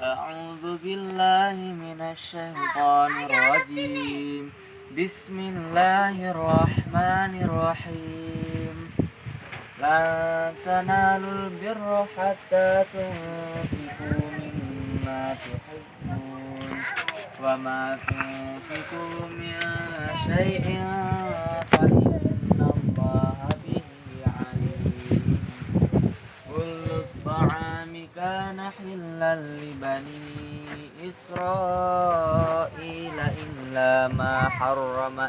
أعوذ بالله من الشيطان الرجيم. بسم الله الرحمن الرحيم. لن تنالوا البر حتى تنفقوا مما تحبون وما تنفقوا من شيء فإن الله به عليم. كل الطعام كان حلا لبني إسرائيل إلا ما حرم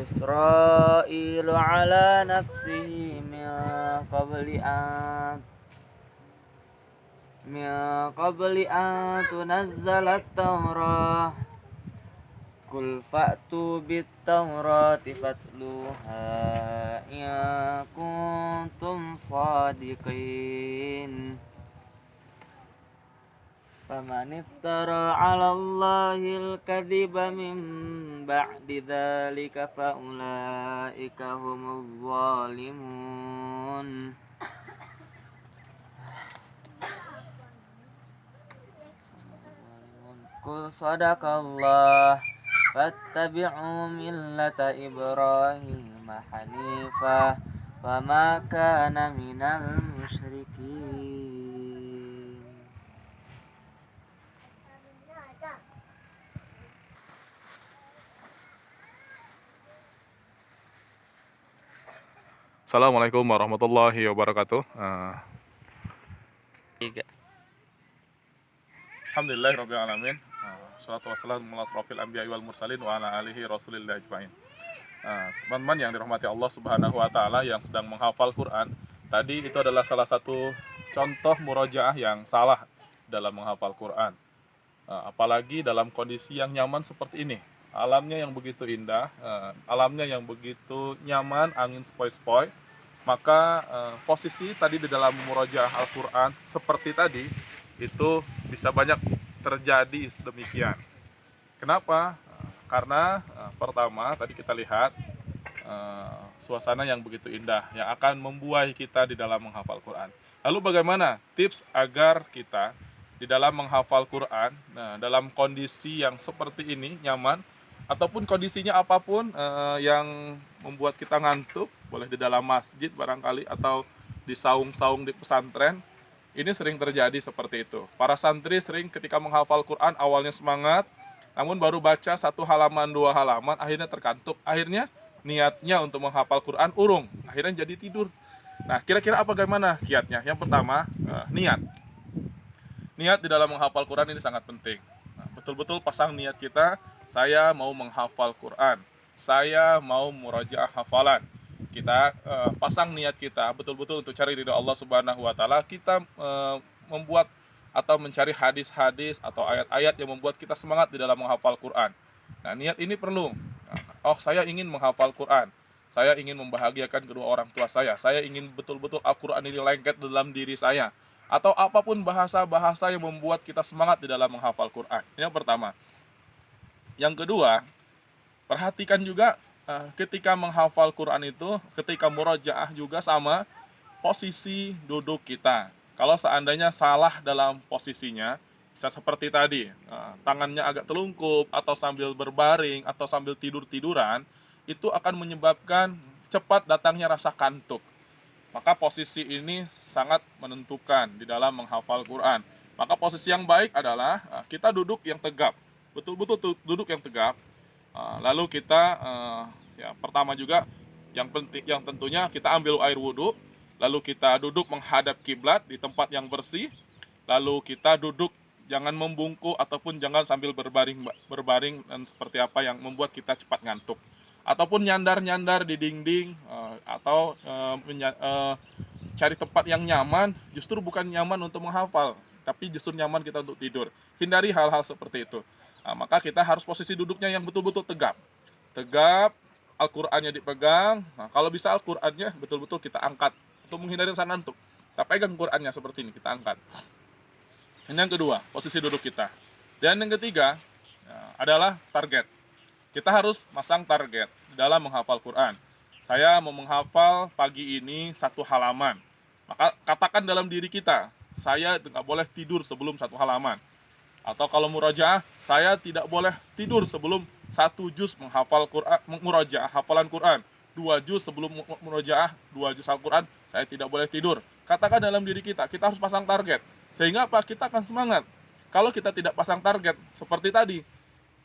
إسرائيل على نفسه من قبل أن تنزل التوراة. قل فأتوا بالتوراة فاتلوها إن كنتم صادقين. فمن افترى على الله الكذب من بعد ذلك فأولئك هم الظالمون. قل صدق الله فاتبعوا ملة إبراهيم حنيفا وما كان من المشركين. Assalamualaikum warahmatullahi wabarakatuh. Alhamdulillahirrabbilalamin. Salatu wassalamu ala asrofil anbiya wal mursalin wa ala alihi rasulillah ajma'in. Teman-teman yang dirahmati Allah subhanahu wa ta'ala yang sedang menghafal Quran, tadi itu adalah salah satu contoh murojaah yang salah dalam menghafal Quran. Apalagi dalam kondisi yang nyaman seperti ini, alamnya yang begitu indah, alamnya yang begitu nyaman, angin sepoi-sepoi, maka posisi tadi di dalam murojaah Al-Quran seperti tadi itu bisa banyak terjadi sedemikian. Kenapa? Karena pertama tadi kita lihat suasana yang begitu indah yang akan membuai kita di dalam menghafal Quran. Lalu bagaimana tips agar kita di dalam menghafal Quran, dalam kondisi yang seperti ini nyaman, ataupun kondisinya apapun yang membuat kita ngantuk, boleh di dalam masjid barangkali atau di saung-saung di pesantren, ini sering terjadi seperti itu. Para santri sering ketika menghafal Quran awalnya semangat, namun baru baca 1 halaman 2 halaman akhirnya terkantuk, akhirnya niatnya untuk menghafal Quran urung, akhirnya jadi tidur. Nah, kira-kira apa bagaimana kiatnya? Yang pertama, niat. Niat di dalam menghafal Quran ini sangat penting. Betul-betul pasang niat kita, saya mau menghafal Quran, saya mau murojaah hafalan. Kita pasang niat kita betul-betul untuk cari ridha Allah Subhanahu wa taala. Kita membuat atau mencari hadis-hadis atau ayat-ayat yang membuat kita semangat di dalam menghafal Quran. Nah, niat ini perlu. Oh, saya ingin menghafal Quran. Saya ingin membahagiakan kedua orang tua saya. Saya ingin betul-betul Al-Quran ini lengket dalam diri saya. Atau apapun bahasa-bahasa yang membuat kita semangat di dalam menghafal Quran. Ini yang pertama. Yang kedua, perhatikan juga ketika menghafal Quran itu, ketika murojaah juga sama posisi duduk kita. Kalau seandainya salah dalam posisinya, bisa seperti tadi, tangannya agak telungkup, atau sambil berbaring, atau sambil tidur-tiduran, itu akan menyebabkan cepat datangnya rasa kantuk. Maka posisi ini sangat menentukan di dalam menghafal Quran. Maka posisi yang baik adalah kita duduk yang tegap, betul-betul duduk yang tegap. Lalu kita ya pertama juga yang penting, yang tentunya kita ambil air wudhu, lalu kita duduk menghadap kiblat di tempat yang bersih, lalu kita duduk jangan membungkuk ataupun jangan sambil berbaring dan seperti apa yang membuat kita cepat ngantuk, ataupun nyandar-nyandar di dinding, atau cari tempat yang nyaman, justru bukan nyaman untuk menghafal, tapi justru nyaman kita untuk tidur. Hindari hal-hal seperti itu. Maka kita harus posisi duduknya yang betul-betul tegap. Tegap, Al-Qur'annya dipegang. Nah, kalau bisa Al-Qur'annya betul-betul kita angkat untuk menghindari rasa ngantuk. Kita pegang Qur'annya seperti ini, kita angkat. Ini yang kedua, posisi duduk kita. Dan yang ketiga adalah target. Kita harus masang target dalam menghafal Quran. Saya mau menghafal pagi ini 1 halaman. Maka katakan dalam diri kita, saya nggak boleh tidur sebelum satu halaman. Atau kalau murojaah, saya tidak boleh tidur sebelum satu juz menghafal Quran, murojaah hafalan Quran. 2 juz sebelum murojaah, 2 juz Al-Quran, saya tidak boleh tidur. Katakan dalam diri kita harus pasang target. Sehingga apa? Kita akan semangat. Kalau kita tidak pasang target, seperti tadi,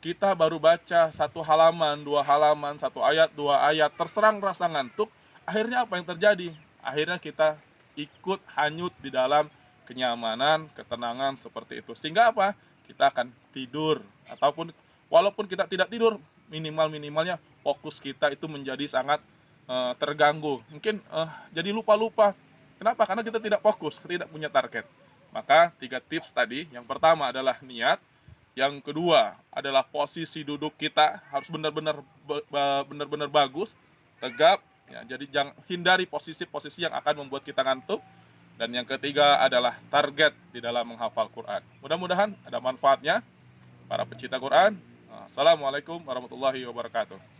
kita baru baca 1 halaman, 2 halaman, 1 ayat, 2 ayat, terserang rasa ngantuk, akhirnya apa yang terjadi? Akhirnya kita ikut hanyut di dalam kenyamanan, ketenangan seperti itu. Sehingga apa? Kita akan tidur, ataupun walaupun kita tidak tidur, minimalnya fokus kita itu menjadi sangat terganggu. Mungkin jadi lupa-lupa. Kenapa? Karena kita tidak fokus, tidak punya target. Maka 3 tips tadi, yang pertama adalah niat, yang kedua adalah posisi duduk kita harus benar-benar bagus, tegap, ya. Jadi jangan hindari posisi-posisi yang akan membuat kita ngantuk. Dan yang ketiga adalah target di dalam menghafal Quran. Mudah-mudahan ada manfaatnya para pecinta Quran. Assalamualaikum warahmatullahi wabarakatuh.